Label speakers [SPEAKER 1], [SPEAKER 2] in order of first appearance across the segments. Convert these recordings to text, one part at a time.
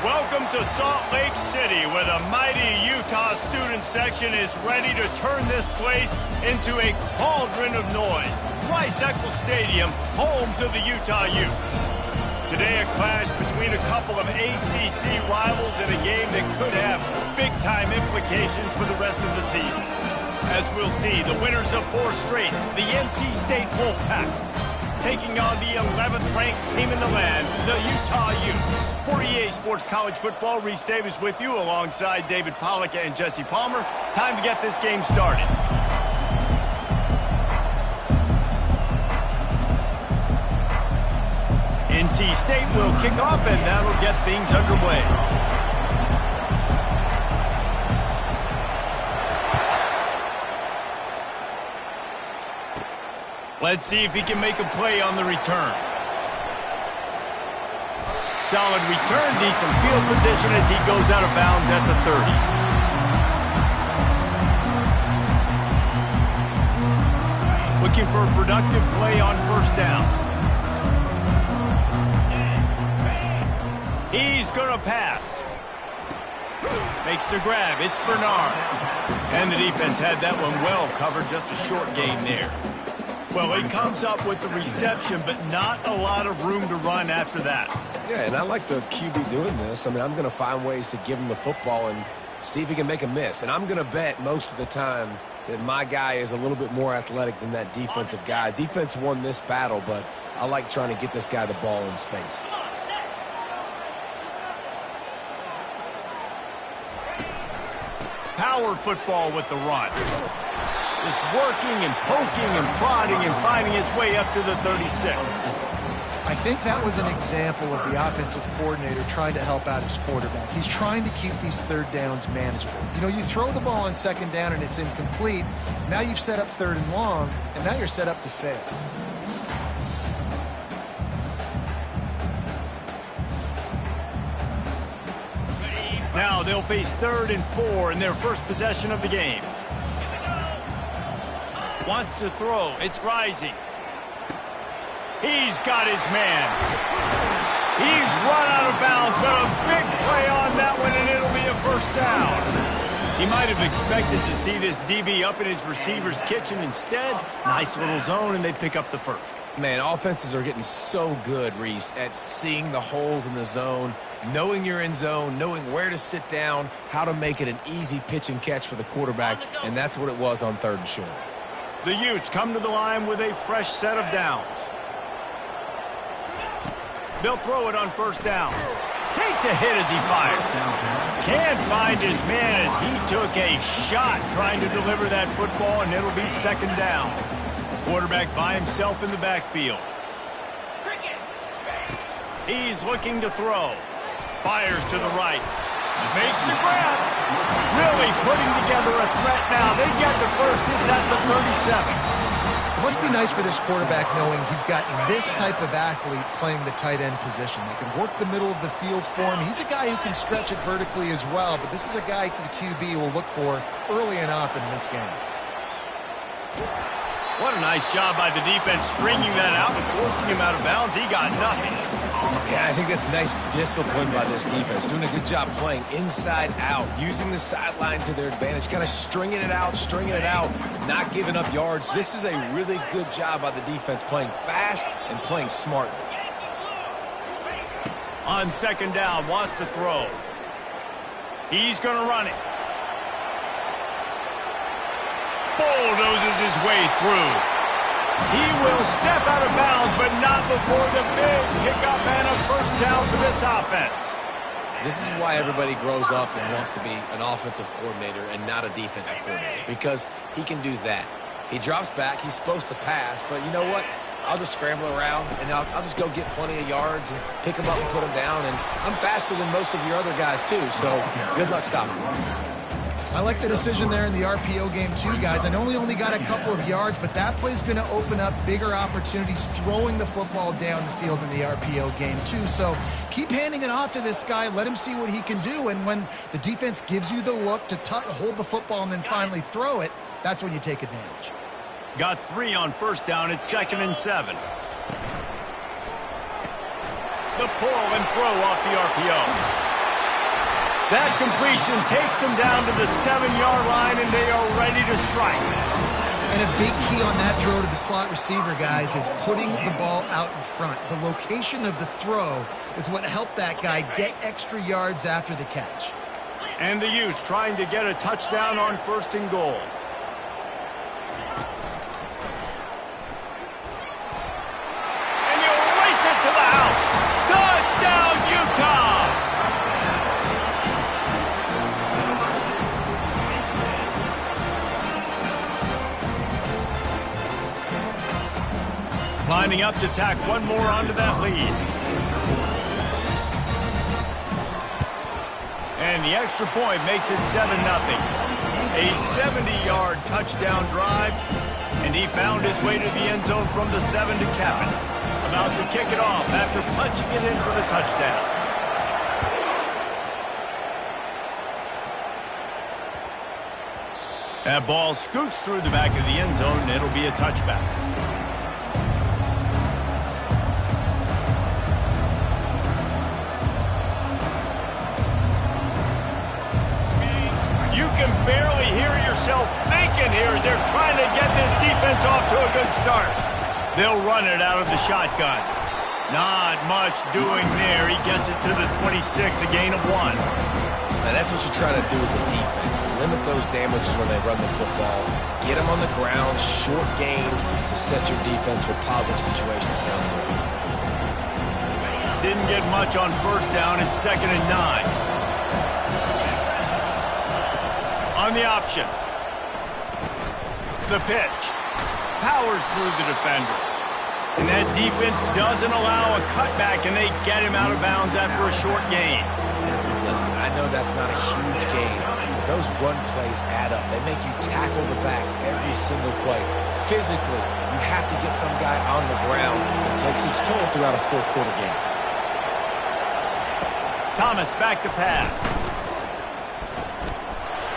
[SPEAKER 1] Welcome to Salt Lake City, where the mighty Utah student section is ready to turn this place into a cauldron of noise. Rice-Eccles Stadium, home to the Utah Utes. Today, a clash between a couple of ACC rivals in a game that could have big-time implications for the rest of the season. As we'll see, the winners of 4 straight, the NC State Wolfpack, taking on the 11th-ranked team in the land, the Utah Utes. For EA Sports College Football, Reese Davis with you alongside David Pollack and Jesse Palmer. Time to get this game started. NC State will kick off, and that'll get things underway. Let's see if he can make a play on the return. Solid return, decent field position as he goes out of bounds at the 30. Looking for a productive play on first down. He's going to pass. Makes the grab. It's Bernard. And the defense had that one well covered. Just a short gain there. Well, he comes up with the reception, but not a lot of room to run after that.
[SPEAKER 2] Yeah, and I like the QB doing this. I mean, I'm going to find ways to give him the football and see if he can make a miss. And I'm going to bet most of the time that my guy is a little bit more athletic than that defensive guy. Defense won this battle, but I like trying to get this guy the ball in space.
[SPEAKER 1] Power football with the run. Just working and poking and prodding and finding his way up to the 36.
[SPEAKER 3] I think that was an example of the offensive coordinator trying to help out his quarterback. He's trying to keep these third downs manageable. You know, you throw the ball on second down and it's incomplete. Now you've set up third and long, and now you're set up to fail.
[SPEAKER 1] Now they'll face 3rd and 4 in their first possession of the game. Wants to throw. It's Rising. He's got his man. He's run out of bounds, but a big play on that one, and it'll be a first down. He might have expected to see this DB up in his receiver's kitchen. Instead, nice little zone, and they pick up the first.
[SPEAKER 2] Man, offenses are getting so good, Reese, at seeing the holes in the zone, knowing you're in zone, knowing where to sit down, how to make it an easy pitch and catch for the quarterback, and that's what it was on 3rd and short.
[SPEAKER 1] The Utes come to the line with a fresh set of downs. They'll throw it on first down. Takes a hit as he fires. Can't find his man as he took a shot trying to deliver that football, and it'll be 2nd down. Quarterback by himself in the backfield. He's looking to throw. Fires to the right. Makes the grab. Really putting together a threat now. They get the first. It's at the 37.
[SPEAKER 3] It must be nice for this quarterback knowing he's got this type of athlete playing the tight end position. They can work the middle of the field for him. He's a guy who can stretch it vertically as well, but this is a guy the QB will look for early and often in this game.
[SPEAKER 1] What a nice job by the defense stringing that out and forcing him out of bounds. He got nothing.
[SPEAKER 2] Yeah, I think that's nice discipline by this defense. Doing a good job playing inside out, using the sideline to their advantage, kind of stringing it out, not giving up yards. This is a really good job by the defense, playing fast and playing smartly.
[SPEAKER 1] On 2nd down, wants to throw. He's going to run it. Bulldozes his way through. He will step out of bounds, but not before the big hiccup and a first down for this offense.
[SPEAKER 2] This is why everybody grows up and wants to be an offensive coordinator and not a defensive coordinator, because he can do that. He drops back. He's supposed to pass, but you know what? I'll just scramble around, and I'll just go get plenty of yards and pick them up and put them down, and I'm faster than most of your other guys, too, so good luck stopping me.
[SPEAKER 3] I like the decision there in the RPO game too, guys. I know he only got a couple of yards, but that play's going to open up bigger opportunities throwing the football down the field in the RPO game too. So keep handing it off to this guy. Let him see what he can do. And when the defense gives you the look to hold the football and then finally throw it, that's when you take advantage.
[SPEAKER 1] Got 3 on first down. It's 2nd and 7. The pull and throw off the RPO. That completion takes them down to the 7-yard line, and they are ready to strike.
[SPEAKER 3] And a big key on that throw to the slot receiver, guys, is putting the ball out in front. The location of the throw is what helped that guy get extra yards after the catch.
[SPEAKER 1] And the Utes trying to get a touchdown on 1st and goal. And he'll race it to the house. Touchdown, Utah! Lining up to tack one more onto that lead. And the extra point makes it 7-0. A 70-yard touchdown drive, and he found his way to the end zone from the 7 to cap it. About to kick it off after punching it in for the touchdown. That ball scoots through the back of the end zone, and it'll be a touchback. You can barely hear yourself thinking here as they're trying to get this defense off to a good start. They'll run it out of the shotgun. Not much doing there. He gets it to the 26, a gain of 1.
[SPEAKER 2] Now that's what you try to do as a defense. Limit those damages when they run the football. Get them on the ground, short gains to set your defense for positive situations down the road.
[SPEAKER 1] Didn't get much on 1st down. It's 2nd and 9. On the option. The pitch. Powers through the defender. And that defense doesn't allow a cutback, and they get him out of bounds after a short gain.
[SPEAKER 2] Listen, I know that's not a huge gain, but those run plays add up. They make you tackle the back every single play. Physically, you have to get some guy on the ground. It takes its toll throughout a 4th quarter game.
[SPEAKER 1] Thomas back to pass.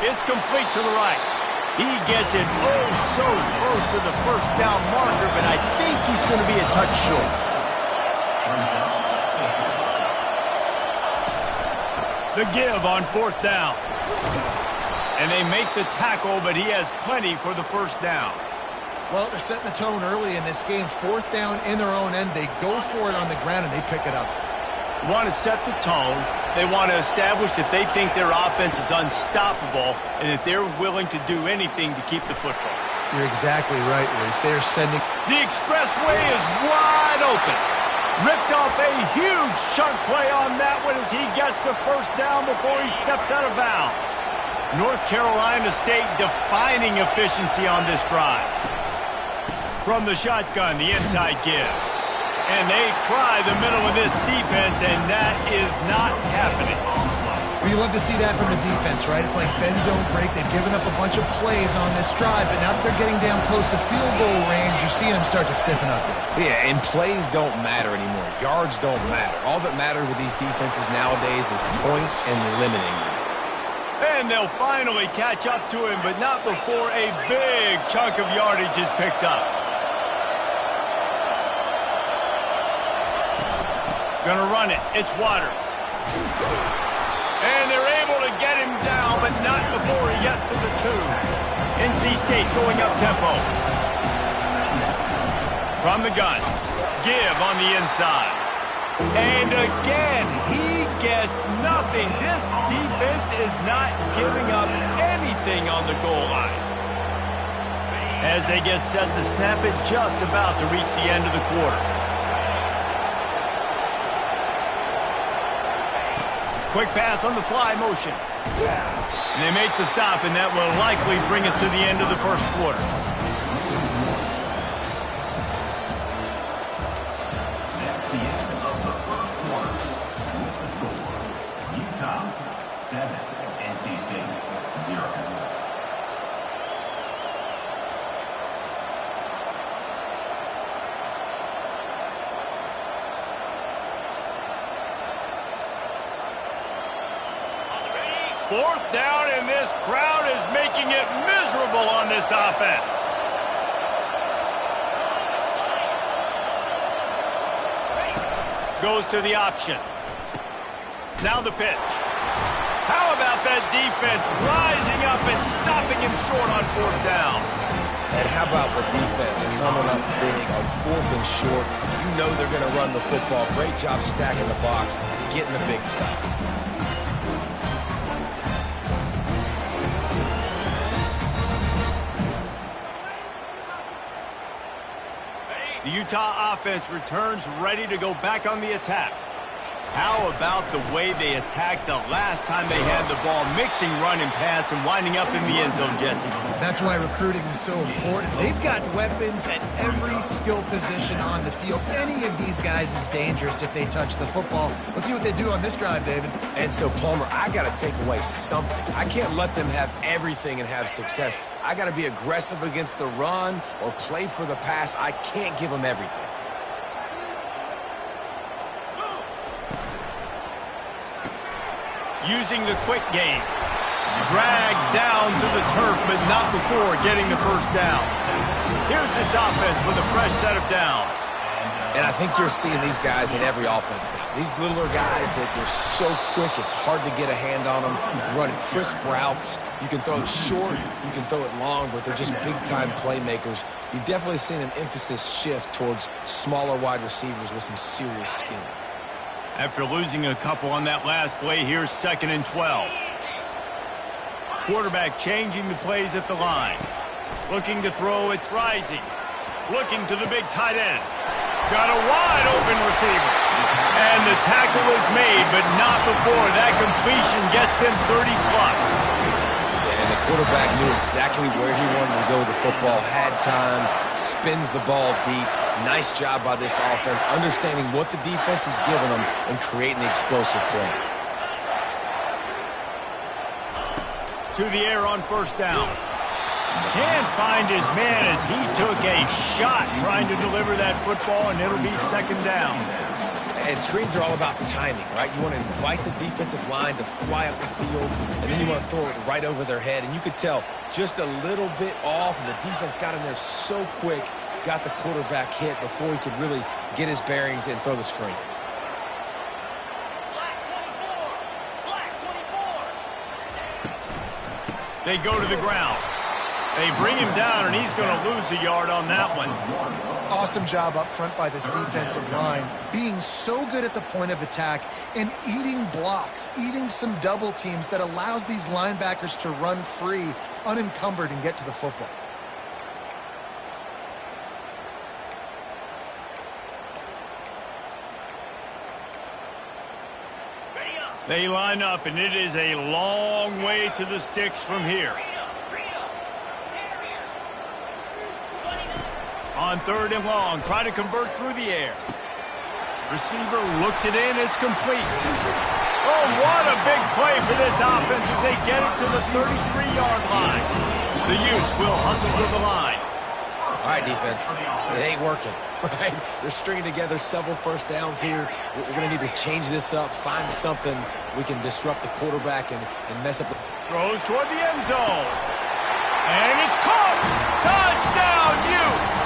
[SPEAKER 1] It's complete to the right. He gets it oh so close to the 1st down marker, but I think he's going to be a touch short. The give on 4th down. And they make the tackle, but he has plenty for the 1st down.
[SPEAKER 3] Well, they're setting the tone early in this game. 4th down in their own end. They go for it on the ground, and they pick it up.
[SPEAKER 1] Want to set the tone. They want to establish that they think their offense is unstoppable and that they're willing to do anything to keep the football.
[SPEAKER 3] You're exactly right, Reese. They're sending...
[SPEAKER 1] The expressway is wide open. Ripped off a huge chunk play on that one as he gets the 1st down before he steps out of bounds. North Carolina State defining efficiency on this drive. From the shotgun, the inside give. And they try the middle of this defense, and that is not happening.
[SPEAKER 3] Well, you love to see that from the defense, right? It's like bend, don't break. They've given up a bunch of plays on this drive, but now that they're getting down close to field goal range, you're seeing them start to stiffen up.
[SPEAKER 2] Yeah, and plays don't matter anymore. Yards don't matter. All that matters with these defenses nowadays is points and limiting them.
[SPEAKER 1] And they'll finally catch up to him, but not before a big chunk of yardage is picked up. Gonna run it. It's Waters. And they're able to get him down, but not before he gets to the 2. NC State going up tempo. From the gun. Give on the inside. And again, he gets nothing. This defense is not giving up anything on the goal line. As they get set to snap it, just about to reach the end of the quarter. Quick pass on the fly motion. And they make the stop, and that will likely bring us to the end of the 1st quarter.
[SPEAKER 4] That's the end of the 1st quarter. With the score, Utah 7, NC State 0.
[SPEAKER 1] Fourth down, and this crowd is making it miserable on this offense. Goes to the option. Now the pitch. How about that defense rising up and stopping him short on 4th down?
[SPEAKER 2] And how about the defense coming up big on 4th and short? You know they're going to run the football. Great job stacking the box, getting the big stop.
[SPEAKER 1] The Utah offense returns ready to go back on the attack. How about the way they attacked the last time they had the ball, mixing run and pass and winding up in the end zone, Jesse?
[SPEAKER 3] That's why recruiting is so important. They've got weapons at every skill position on the field. Any of these guys is dangerous if they touch the football. Let's see what they do on this drive, David.
[SPEAKER 2] And so, Palmer, I got to take away something. I can't let them have everything and have success. I got to be aggressive against the run or play for the pass. I can't give them everything.
[SPEAKER 1] Using the quick game. Dragged down to the turf, but not before getting the first down. Here's this offense with a fresh set of downs.
[SPEAKER 2] And I think you're seeing these guys in every offense now. These littler guys that they're so quick, it's hard to get a hand on them. Running crisp routes. You can throw it short, you can throw it long, but they're just big-time playmakers. You've definitely seen an emphasis shift towards smaller wide receivers with some serious skill.
[SPEAKER 1] After losing a couple on that last play, here's 2nd and 12. Quarterback changing the plays at the line. Looking to throw, it's rising. Looking to the big tight end. Got a wide open receiver. And the tackle is made, but not before that completion gets them 30-plus.
[SPEAKER 2] And the quarterback knew exactly where he wanted to go with the football, had time, spins the ball deep. Nice job by this offense, understanding what the defense is giving them and creating the explosive play.
[SPEAKER 1] To the air on 1st down. Can't find his man as he took a shot trying to deliver that football, and it'll be 2nd down.
[SPEAKER 2] And screens are all about timing, right? You want to invite the defensive line to fly up the field, and then you want to throw it right over their head. And you could tell just a little bit off, and the defense got in there so quick, got the quarterback hit before he could really get his bearings and throw the screen.
[SPEAKER 1] They go to the ground. They bring him down, and he's going to lose a yard on that one.
[SPEAKER 3] Awesome job up front by this defensive line, being so good at the point of attack and eating blocks, eating some double teams that allows these linebackers to run free, unencumbered, and get to the football.
[SPEAKER 1] They line up, and it is a long way to the sticks from here. On 3rd and long, try to convert through the air. Receiver looks it in, it's complete. Oh, what a big play for this offense as they get it to the 33-yard line. The Utes will hustle to the line.
[SPEAKER 2] All right, defense, it ain't working, right? They're stringing together several 1st downs here. We're going to need to change this up, find something we can disrupt the quarterback and mess up the...
[SPEAKER 1] Throws toward the end zone. And it's caught. Touchdown, Utes.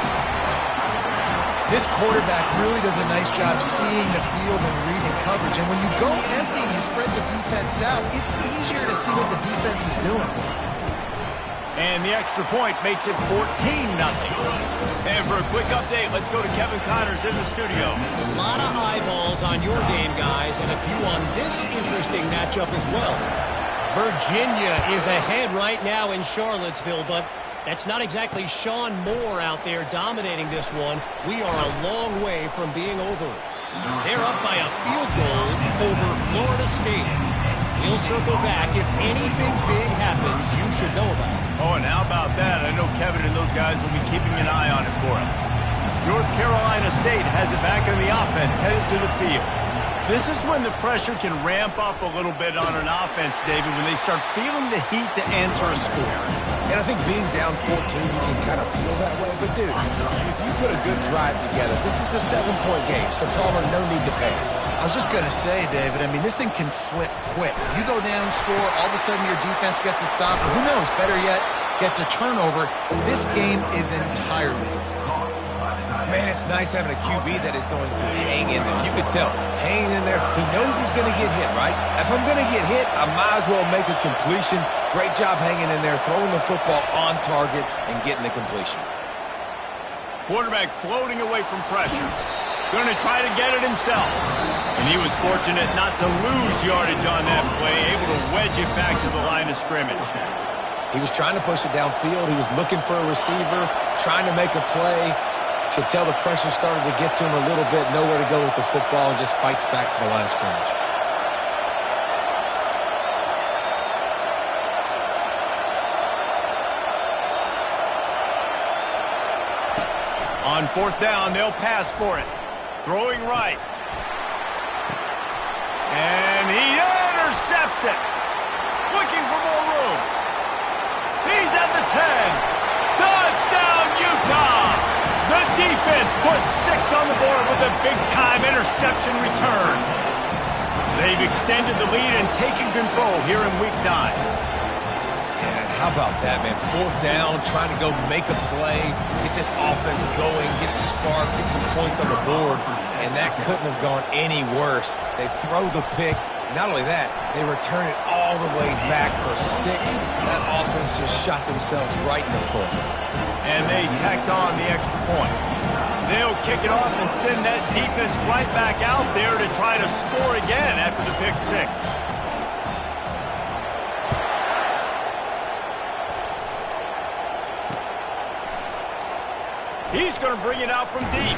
[SPEAKER 3] This quarterback really does a nice job seeing the field and reading coverage. And when you go empty, you spread the defense out, it's easier to see what the defense is doing.
[SPEAKER 1] And the extra point makes it 14-0. And for a quick update, let's go to Kevin Connors in the studio.
[SPEAKER 5] A lot of eyeballs on your game, guys, and a few on this interesting matchup as well. Virginia is ahead right now in Charlottesville, but that's not exactly Sean Moore out there dominating this one. We are a long way from being over. They're up by a field goal over Florida State. We'll circle back if anything big happens you should know about.
[SPEAKER 1] Oh, and how about that? I know Kevin and those guys will be keeping an eye on it for us. North Carolina State has it back in the offense, headed to the field. This is when the pressure can ramp up a little bit on an offense, David, when they start feeling the heat to answer a score.
[SPEAKER 2] And I think being down 14, you can kind of feel that way. But, dude, if you put a good drive together, this is a 7-point game, so Palmer, no need to panic.
[SPEAKER 3] I was just going to say, David, I mean, this thing can flip quick. If you go down, score, all of a sudden your defense gets a stop, or who knows, better yet, gets a turnover. This game is entirely different.
[SPEAKER 2] Man, it's nice having a QB that is going to hang in there. You can tell, hanging in there, he knows he's going to get hit, right? If I'm going to get hit, I might as well make a completion. Great job hanging in there, throwing the football on target and getting the completion.
[SPEAKER 1] Quarterback floating away from pressure. Going to try to get it himself. And he was fortunate not to lose yardage on that play, able to wedge it back to the line of scrimmage.
[SPEAKER 2] He was trying to push it downfield. He was looking for a receiver, trying to make a play. Could tell the pressure started to get to him a little bit, nowhere to go with the football, and just fights back to the line of scrimmage.
[SPEAKER 1] On fourth down, they'll pass for it. Throwing right. And he intercepts it. Looking for more room. He's at the 10. Touchdown, Utah! The defense puts 6 on the board with a big-time interception return. They've extended the lead and taken control here in Week 9.
[SPEAKER 2] How about that, man? Fourth down, trying to go make a play, get this offense going, get it sparked, get some points on the board, and that couldn't have gone any worse. They throw the pick, and not only that, they return it all the way back for 6. That offense just shot themselves right in the foot.
[SPEAKER 1] And they tacked on the extra point. They'll kick it off and send that defense right back out there to try to score again after the pick 6. He's going to bring it out from deep.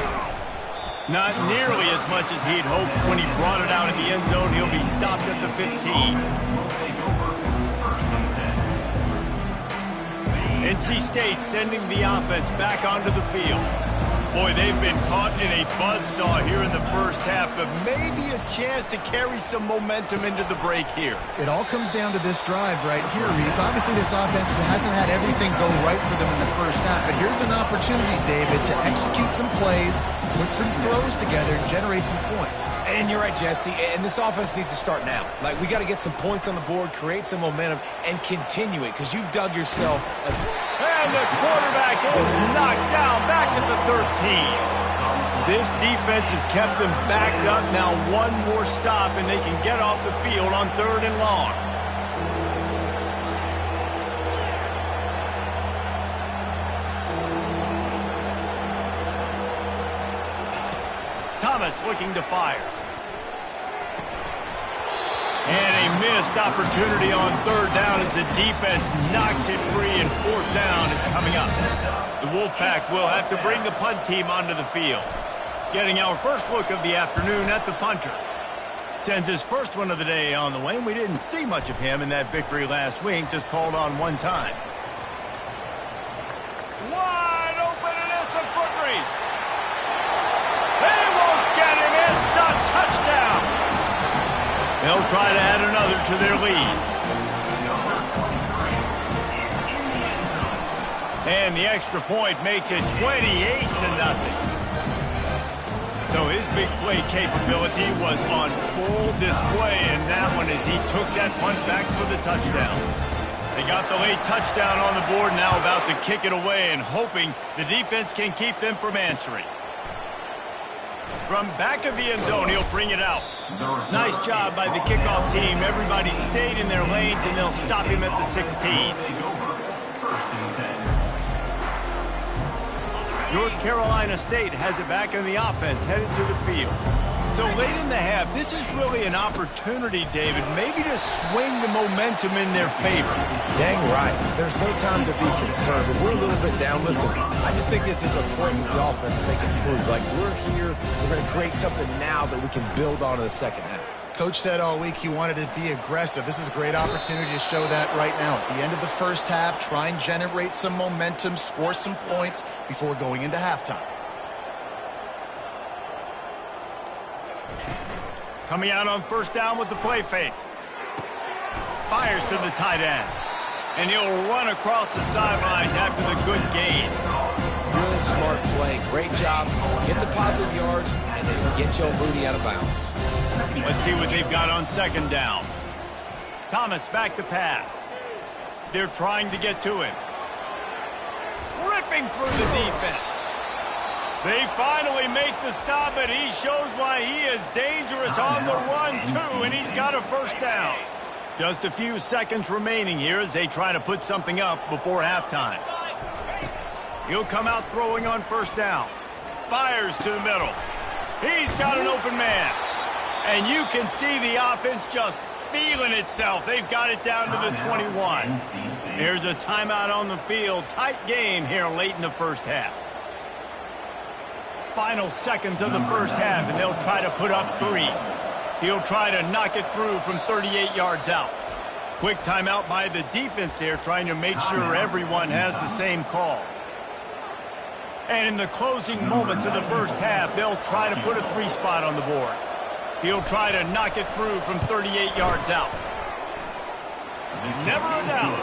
[SPEAKER 1] Not nearly as much as he'd hoped when he brought it out in the end zone. He'll be stopped at the 15. NC State sending the offense back onto the field. Boy, they've been caught in a buzzsaw here in the first half, but maybe a chance to carry some momentum into the break here.
[SPEAKER 3] It all comes down to this drive right here, Reese. Obviously, this offense hasn't had everything go right for them in the first half, but here's an opportunity, David, to execute some plays, put some throws together, and generate some points.
[SPEAKER 2] And you're right, Jesse, and this offense needs to start now. Like, we got to get some points on the board, create some momentum, and continue it, because you've dug yourself a...
[SPEAKER 1] And the quarterback is knocked down back at the 13. This defense has kept them backed up. Now one more stop, and they can get off the field on 3rd and long. Thomas looking to fire. And a missed opportunity on 3rd down as the defense knocks it free, and 4th down is coming up. The Wolfpack will have to bring the punt team onto the field. Getting our first look of the afternoon at the punter. Sends his first one of the day on the way. We didn't see much of him in that victory last week, just called on one time. Wide open, and it's a foot race. They won't get him. It's a touchdown. They'll try to add another to their lead. And the extra point makes it 28-0. So his big play capability was on full display in that one as he took that punt back for the touchdown. They got the late touchdown on the board, now about to kick it away and hoping the defense can keep them from answering. From back of the end zone, he'll bring it out. Nice job by the kickoff team. Everybody stayed in their lanes, and they'll stop him at the 16. North Carolina State has it back in the offense, headed to the field. So late in the half, this is really an opportunity, David, maybe to swing the momentum in their favor.
[SPEAKER 2] Dang right. There's no time to be concerned. If we're a little bit down, listen, I just think this is a point with the offense that they can prove. Like, we're here, we're going to create something now that we can build on in the second half.
[SPEAKER 3] Coach said all week he wanted to be aggressive. This is a great opportunity to show that right now. At the end of the first half, try and generate some momentum, score some points before going into halftime.
[SPEAKER 1] Coming out on 1st down with the play fake. Fires to the tight end. And he'll run across the sidelines after the good gain.
[SPEAKER 2] Really smart play. Great job. Get the positive yards, and then get Joe Booty out of bounds.
[SPEAKER 1] Let's see what they've got on 2nd down. Thomas back to pass. They're trying to get to him. Ripping through the defense. They finally make the stop, and he shows why he is dangerous on the run, too, and he's got a first down. Just a few seconds remaining here as they try to put something up before halftime. He'll come out throwing on first down. Fires to the middle. He's got an open man. And you can see the offense just feeling itself. They've got it down to the 21. There's a timeout on the field. Tight game here late in the first half. Final seconds of the first half, and they'll try to put up 3. He'll try to knock it through from 38 yards out. Quick timeout by the defense there, trying to make sure everyone has the same call. And in the closing moments of the first half, they'll try to put a 3 spot on the board. He'll try to knock it through from 38 yards out. Never a doubt.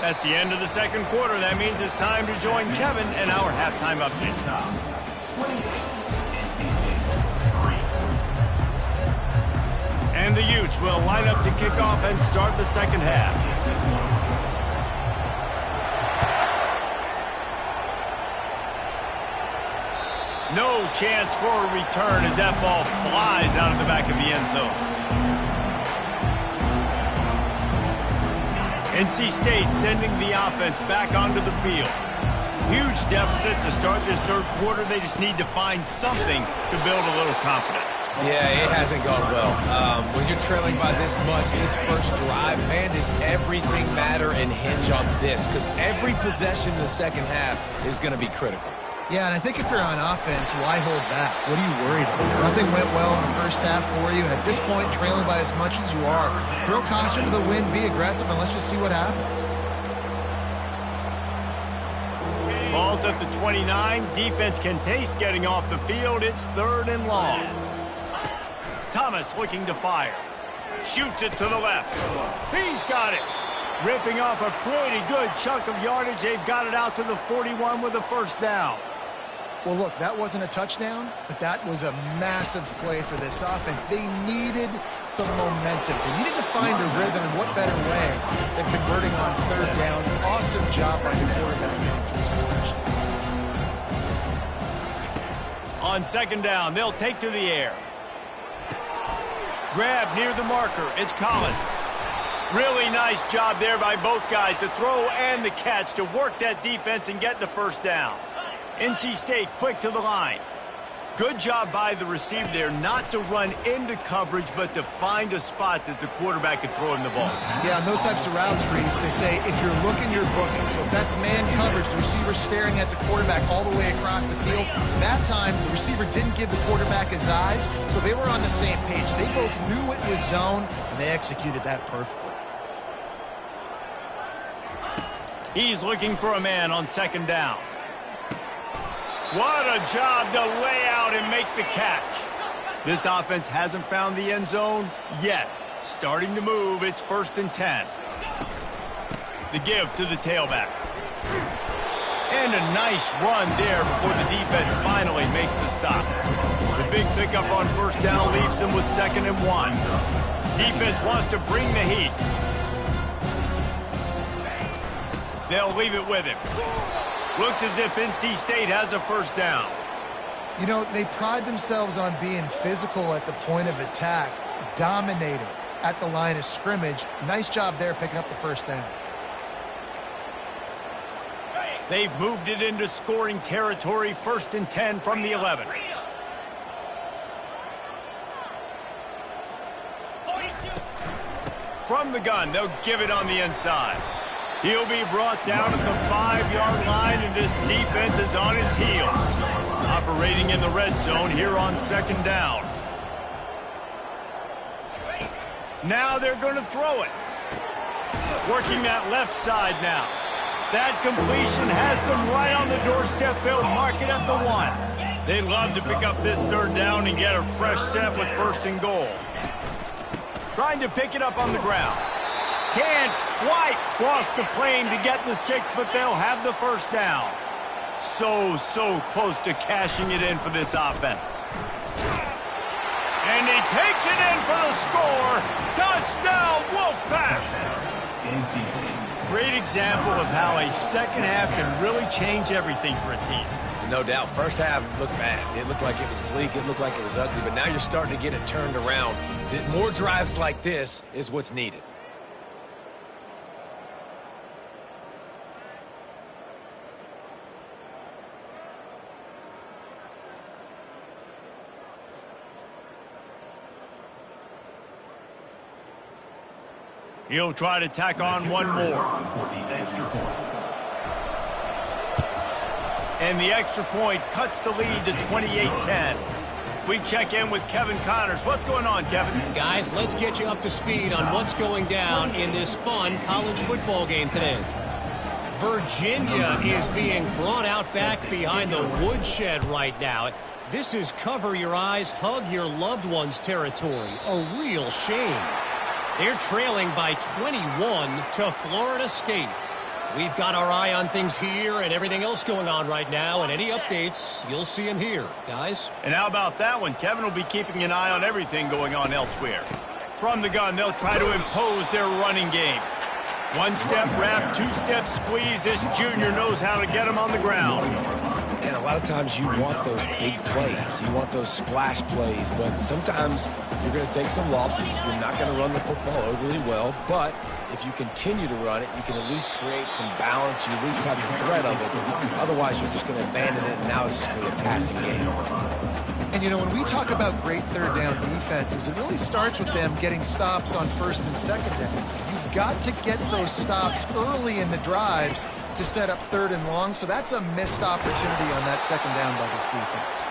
[SPEAKER 1] That's the end of the second quarter. That means it's time to join Kevin in our halftime update. And the Utes will line up to kick off and start the second half. No chance for a return as that ball flies out of the back of the end zone. NC State sending the offense back onto the field. Huge deficit to start this third quarter. They just need to find something to build a little confidence.
[SPEAKER 2] Yeah, it hasn't gone well. When you're trailing by this much, this first drive, man, does everything matter and hinge on this? Because every possession in the second half is going to be critical.
[SPEAKER 3] Yeah, and I think if you're on offense, why hold back? What are you worried about? Nothing went well in the first half for you, and at this point, trailing by as much as you are, throw caution to the wind, be aggressive, and let's just see what happens.
[SPEAKER 1] Ball's at the 29. Defense can taste getting off the field. It's 3rd and long. Thomas looking to fire. Shoots it to the left. He's got it. Ripping off a pretty good chunk of yardage. They've got it out to the 41 with a first down.
[SPEAKER 3] Well, look, that wasn't a touchdown, but that was a massive play for this offense. They needed some momentum. They needed to find a rhythm, and what better way than converting on 3rd down. Awesome job by the quarterback getting through his progression.
[SPEAKER 1] On 2nd down, they'll take to the air. Grab near the marker. It's Collins. Really nice job there by both guys to throw and the catch to work that defense and get the first down. NC State quick to the line. Good job by the receiver there not to run into coverage, but to find a spot that the quarterback could throw him the ball.
[SPEAKER 3] Yeah, on those types of routes, Reese, they say if you're looking, you're booking. So if that's man coverage, the receiver's staring at the quarterback all the way across the field. That time, the receiver didn't give the quarterback his eyes, so they were on the same page. They both knew it was zone, and they executed that perfectly.
[SPEAKER 1] He's looking for a man on 2nd down. What a job to lay out and make the catch. This offense hasn't found the end zone yet. Starting to move, it's 1st and 10. The give to the tailback. And a nice run there before the defense finally makes the stop. The big pickup on 1st down leaves them with 2nd and 1. Defense wants to bring the heat. They'll leave it with him. Looks as if NC State has a first down.
[SPEAKER 3] You know, they pride themselves on being physical at the point of attack, dominating at the line of scrimmage. Nice job there picking up the first down.
[SPEAKER 1] They've moved it into scoring territory, 1st and 10 from the 11. From the gun, they'll give it on the inside. He'll be brought down at the 5-yard line, and this defense is on its heels. Operating in the red zone here on 2nd down. Now they're going to throw it. Working that left side now. That completion has them right on the doorstep. They'll mark it at the 1. They'd love to pick up this 3rd down and get a fresh set with 1st and goal. Trying to pick it up on the ground. Can't quite cross the plane to get the 6, but they'll have the first down. So close to cashing it in for this offense. And he takes it in for the score. Touchdown, Wolfpack! Great example of how a second half can really change everything for a team.
[SPEAKER 2] No doubt. First half looked bad. It looked like it was bleak. It looked like it was ugly. But now you're starting to get it turned around. More drives like this is what's needed.
[SPEAKER 1] He'll try to tack on one more. And the extra point cuts the lead to 28-10. We check in with Kevin Connors. What's going on, Kevin?
[SPEAKER 5] Guys, let's get you up to speed on what's going down in this fun college football game today. Virginia is being brought out back behind the woodshed right now. This is cover your eyes, hug your loved ones territory. A real shame. They're trailing by 21 to Florida State. We've got our eye on things here and everything else going on right now, and any updates, you'll see them here, guys.
[SPEAKER 1] And how about that one? Kevin will be keeping an eye on everything going on elsewhere. From the gun, they'll try to impose their running game. One-step wrap, two-step squeeze. This junior knows how to get them on the ground.
[SPEAKER 2] And a lot of times you want those big plays. You want those splash plays. But sometimes you're going to take some losses. You're not going to run the football overly well. But if you continue to run it, you can at least create some balance. You at least have the threat of it. Otherwise, you're just going to abandon it, and now it's just going to be a passing game.
[SPEAKER 3] And, you know, when we talk about great third down defenses, it really starts with them getting stops on first and second down. You've got to get those stops early in the drives to set up third and long, so that's a missed opportunity on that second down by this defense.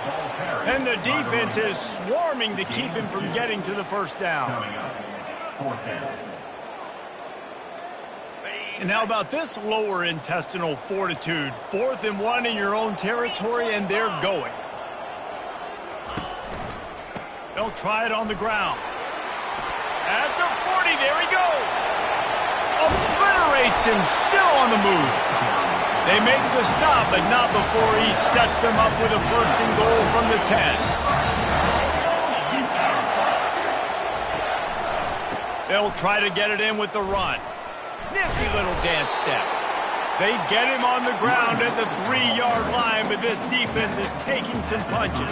[SPEAKER 1] And the defense is swarming to keep him from getting to the first down. And how about this lower intestinal fortitude? 4th and 1 in your own territory, and they're going. They'll try it on the ground. At the 40, there he goes. Obliterates him, still on the move. They make the stop, but not before he sets them up with a first and goal from the 10. They'll try to get it in with the run. Nifty little dance step. They get him on the ground at the 3-yard line, but this defense is taking some punches.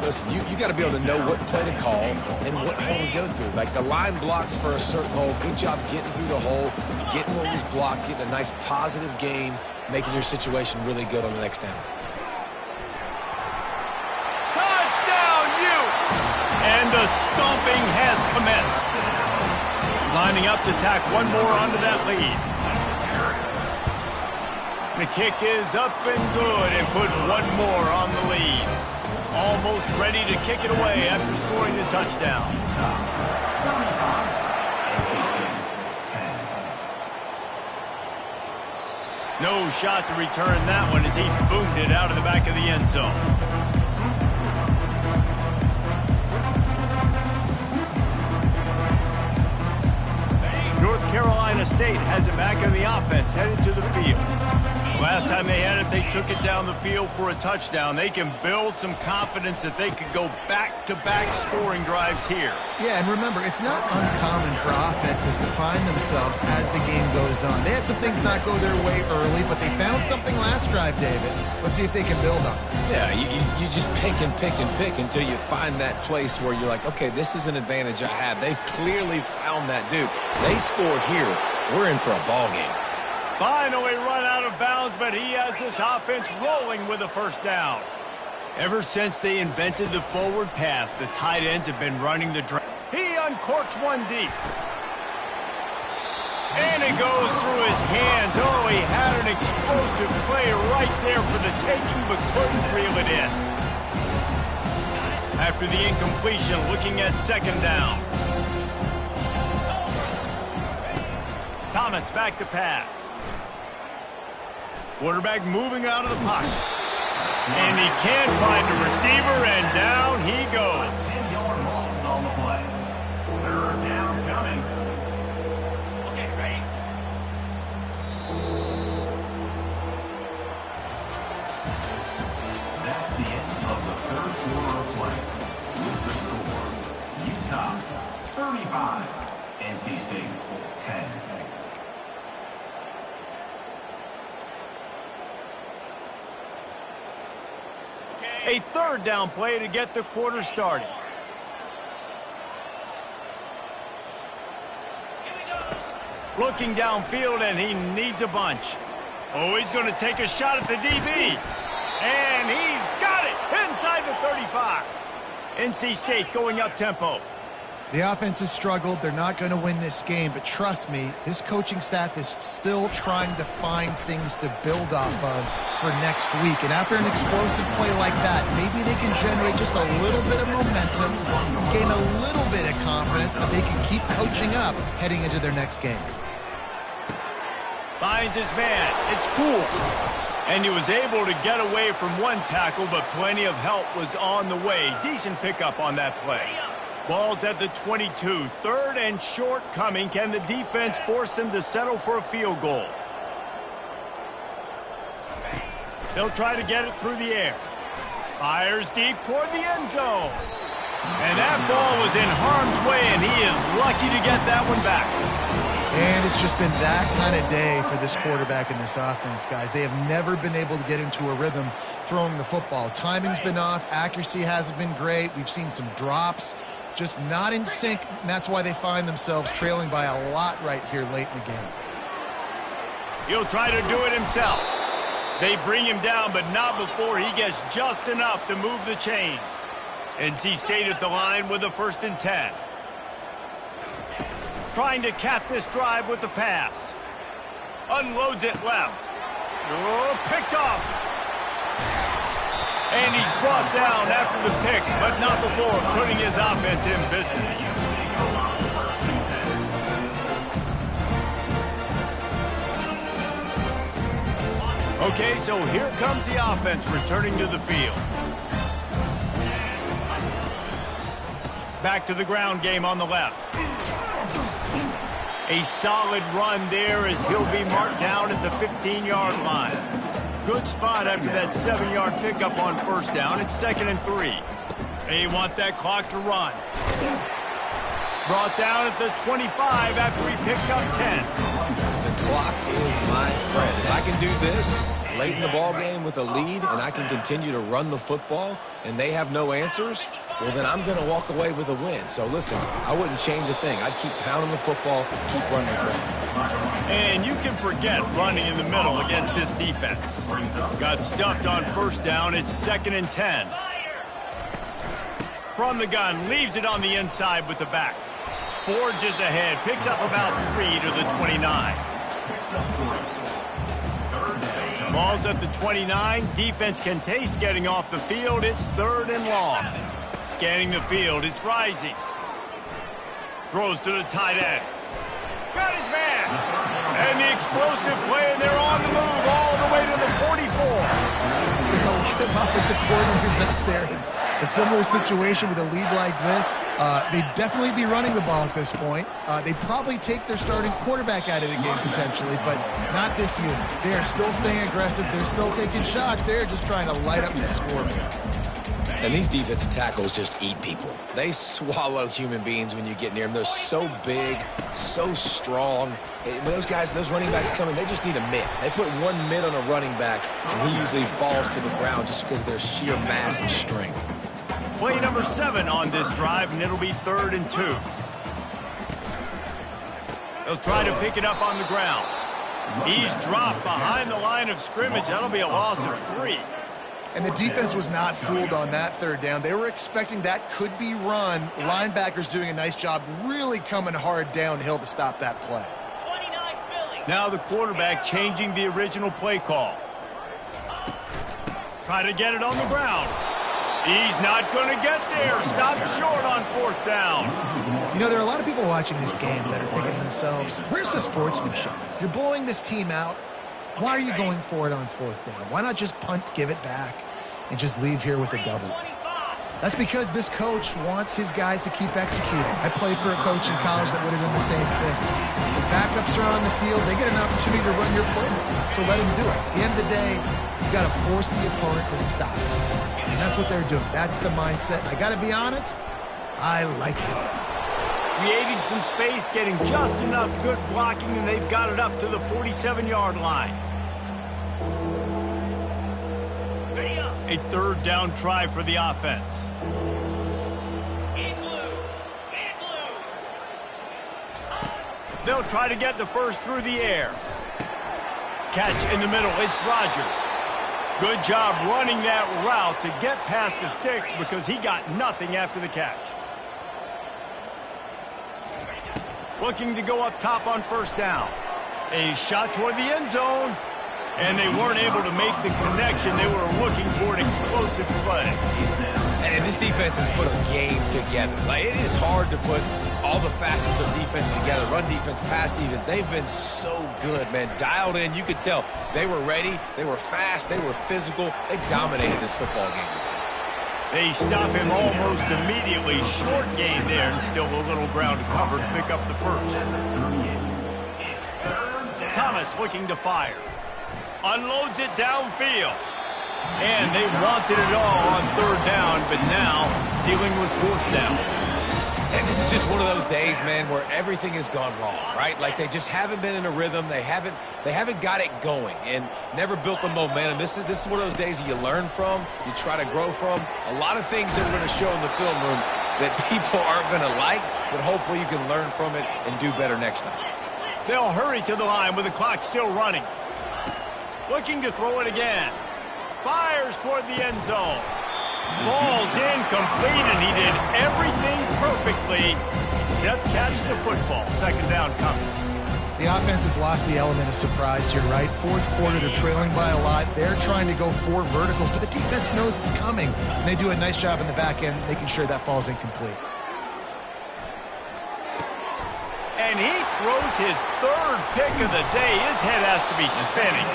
[SPEAKER 2] Listen, you got to be able to know what play to call and what hole to go through. Like the line blocks for a certain hole. Good job getting through the hole, getting what was blocked, getting a nice positive game, making your situation really good on the next down.
[SPEAKER 1] Touchdown, Utes! And the stomping has commenced. Lining up to tack one more onto that lead. The kick is up and good and put one more on the lead. Almost ready to kick it away after scoring the touchdown. No shot to return that one as he boomed it out of the back of the end zone. North Carolina State has it back in the offense, headed to the field. Last time they had it, they took it down the field for a touchdown. They can build some confidence that they could go back-to-back scoring drives here.
[SPEAKER 3] Yeah, and remember, it's not uncommon for offenses to find themselves as the game goes on. They had some things not go their way early, but they found something last drive, David. Let's see if they can build on it.
[SPEAKER 2] Yeah, you just pick and pick and pick until you find that place where you're like, okay, this is an advantage I have. They clearly found that dude. They score here, we're in for a ball game.
[SPEAKER 1] Finally run out of bounds, but he has this offense rolling with a first down. Ever since they invented the forward pass, the tight ends have been running the drive. He uncorks one deep. And it goes through his hands. Oh, he had an explosive play right there for the taking, but couldn't reel it in. After the incompletion, looking at second down. Thomas back to pass. Quarterback moving out of the pocket. And he can't find a receiver, and down he goes.
[SPEAKER 4] 10-yard loss on the play. Third down coming. Okay, ready. That's the end of the third quarter of play. With the score, Utah 35, NC State 10.
[SPEAKER 1] A third down play to get the quarter started. Looking downfield, and he needs a bunch. Oh, he's going to take a shot at the DB. And he's got it inside the 35. NC State going up-tempo.
[SPEAKER 3] The offense has struggled. They're not going to win this game, but trust me, this coaching staff is still trying to find things to build off of for next week. And after an explosive play like that, maybe they can generate just a little bit of momentum, gain a little bit of confidence that they can keep coaching up heading into their next game.
[SPEAKER 1] Finds his man. It's Poole. And he was able to get away from one tackle, but plenty of help was on the way. Decent pickup on that play. Ball's at the 22. Third and short coming. Can the defense force them to settle for a field goal? They'll try to get it through the air. Fires deep toward the end zone. And that ball was in harm's way, and he is lucky to get that one back.
[SPEAKER 3] And it's just been that kind of day for this quarterback and this offense, guys. They have never been able to get into a rhythm throwing the football. Timing's been off. Accuracy hasn't been great. We've seen some drops. Just not in sync, and that's why they find themselves trailing by a lot right here late in the game.
[SPEAKER 1] He'll try to do it himself. They bring him down, but not before he gets just enough to move the chains. NC State at the line with a 1st and 10. Trying to cap this drive with the pass. Unloads it left. Oh, picked off. And he's brought down after the pick, but not before putting his offense in business. Okay, so here comes the offense returning to the field. Back to the ground game on the left. A solid run there as he'll be marked down at the 15-yard line. Good spot after that 7-yard pickup on 1st down. It's 2nd and 3. They want that clock to run. Brought down at the 25 after he picked up 10.
[SPEAKER 2] The clock is my friend. If I can do this late in the ball game with a lead and I can continue to run the football and they have no answers, well, then I'm going to walk away with a win. So, listen, I wouldn't change a thing. I'd keep pounding the football, keep running the clock.
[SPEAKER 1] And you can forget running in the middle against this defense. Got stuffed on 1st down. It's 2nd and 10. From the gun, leaves it on the inside with the back. Forges ahead, picks up about 3 to the 29. Ball's at the 29. Defense can taste getting off the field. It's 3rd and long. Scanning the field, it's Rising. Throws to the tight end. Got his man. And the explosive play, and they're on the move all the way to the 44.
[SPEAKER 3] There are a lot of offensive coordinators out there in a similar situation with a lead like this. They'd definitely be running the ball at this point. They'd probably take their starting quarterback out of the game potentially, but not this unit. They're still staying aggressive. They're still taking shots. They're just trying to light up the scoreboard.
[SPEAKER 2] And these defensive tackles just eat people. They swallow human beings when you get near them. They're so big, so strong. When those guys, those running backs come in, they just need a mid. They put one mid on a running back, and he usually falls to the ground just because of their sheer mass and strength.
[SPEAKER 1] Play number 7 on this drive, and it'll be 3rd and 2. They'll try to pick it up on the ground. He's dropped behind the line of scrimmage. That'll be a loss of 3.
[SPEAKER 3] And the defense was not fooled on that 3rd down. They were expecting that could be run. Linebackers doing a nice job really coming hard downhill to stop that play.
[SPEAKER 1] Now the quarterback changing the original play call. Try to get it on the ground. He's not going to get there. Stopped short on 4th down.
[SPEAKER 3] You know, there are a lot of people watching this game that are thinking to themselves, where's the sportsmanship? You're blowing this team out. Why are you going for it on 4th down? Why not just punt, give it back, and just leave here with a double? That's because this coach wants his guys to keep executing. I played for a coach in college that would have done the same thing. The backups are on the field. They get an opportunity to run your playbook, so let them do it. At the end of the day, you got to force the opponent to stop. And that's what they're doing. That's the mindset. I got to be honest, I like it.
[SPEAKER 1] Creating some space, getting just enough good blocking, and they've got it up to the 47-yard line. A third down try for the offense. They'll try to get the first through the air. Catch in the middle. It's Rodgers. Good job running that route to get past the sticks because he got nothing after the catch. Looking to go up top on first down. A shot toward the end zone. And they weren't able to make the connection. They were looking for an explosive play.
[SPEAKER 2] And this defense has put a game together. Like, it is hard to put all the facets of defense together. Run defense, pass defense. They've been so good, man. Dialed in. You could tell they were ready. They were fast. They were physical. They dominated this football game today.
[SPEAKER 1] They stop him almost immediately. Short gain there, and still a little ground to cover to pick up the first. Thomas looking to fire. Unloads it downfield. And they wanted it all on third down, but now dealing with fourth down.
[SPEAKER 2] And this is just one of those days, man, where everything has gone wrong, right? Like, they just haven't been in a rhythm. They haven't got it going and never built the momentum. This is one of those days that you learn from, you try to grow from. A lot of things that are going to show in the film room that people aren't going to like, but hopefully you can learn from it and do better next time.
[SPEAKER 1] They'll hurry to the line with the clock still running. Looking to throw it again. Fires toward the end zone. Falls incomplete, and he did everything perfectly except catch the football. Second down coming.
[SPEAKER 3] The offense has lost the element of surprise here, right? Fourth quarter, they're trailing by a lot. They're trying to go 4 verticals, but the defense knows it's coming. And they do a nice job in the back end making sure that falls incomplete.
[SPEAKER 1] And he throws his third pick of the day. His head has to be spinning.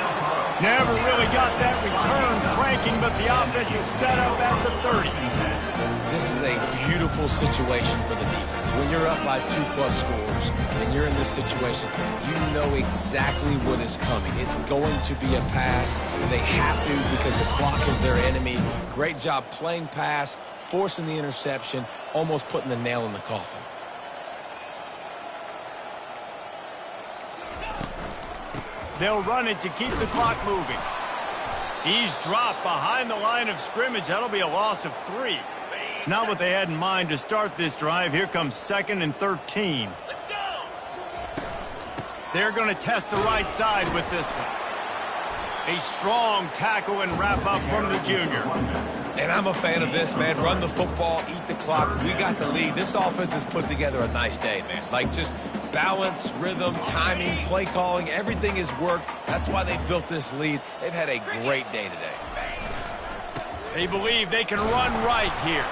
[SPEAKER 1] Never really got that return cranking, but the offense is set up at the 30.
[SPEAKER 2] This is a beautiful situation for the defense. When you're up by 2+ scores and you're in this situation, you know exactly what is coming. It's going to be a pass. They have to because the clock is their enemy. Great job playing pass, forcing the interception, almost putting the nail in the coffin.
[SPEAKER 1] They'll run it to keep the clock moving. He's dropped behind the line of scrimmage. That'll be a loss of 3. Not what they had in mind to start this drive. Here comes 2nd and 13. Let's go! They're going to test the right side with this one. A strong tackle and wrap up from the junior.
[SPEAKER 2] And I'm a fan of this, man. Run the football, eat the clock. We got the lead. This offense has put together a nice day, man. Like, just balance, rhythm, timing, play calling, everything has worked. That's why they built this lead. They've had a great day today.
[SPEAKER 1] They believe they can run right here.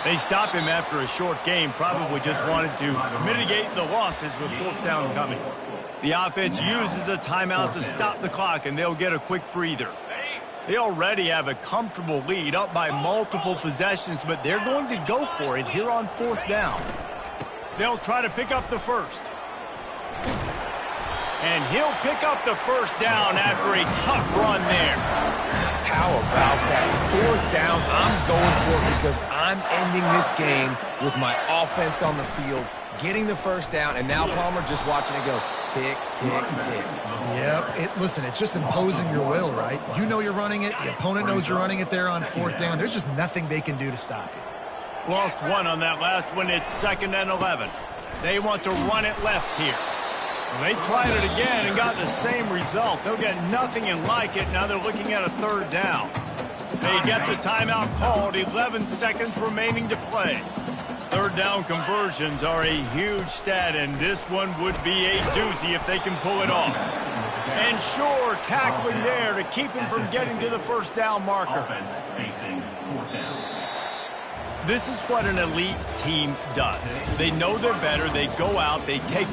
[SPEAKER 1] They stop him after a short game. Probably just wanted to mitigate the losses with fourth down coming. The offense uses a timeout to stop the clock, and they'll get a quick breather. They already have a comfortable lead, up by multiple possessions, but they're going to go for it here on fourth down. They'll try to pick up the first. And he'll pick up the first down after a tough run there.
[SPEAKER 2] How about that fourth down? I'm going for it because I'm ending this game with my offense on the field, getting the first down, and now Palmer just watching it go tick, tick, tick.
[SPEAKER 3] Yep. Listen, it's just imposing your will, right? You know you're running it. The opponent knows you're running it there on fourth down. There's just nothing they can do to stop you.
[SPEAKER 1] Lost 1 on that last one. It's 2nd and 11. They want to run it left here. Well, they tried it again and got the same result. They'll get nothing and like it. Now they're looking at a third down. They get the timeout called. 11 seconds remaining to play. Third down conversions are a huge stat, and this one would be a doozy if they can pull it off. And sure, tackling there to keep him from getting to the first down marker.
[SPEAKER 4] Offense facing fourth down.
[SPEAKER 1] This is what an elite team does. They know they're better. They go out. They take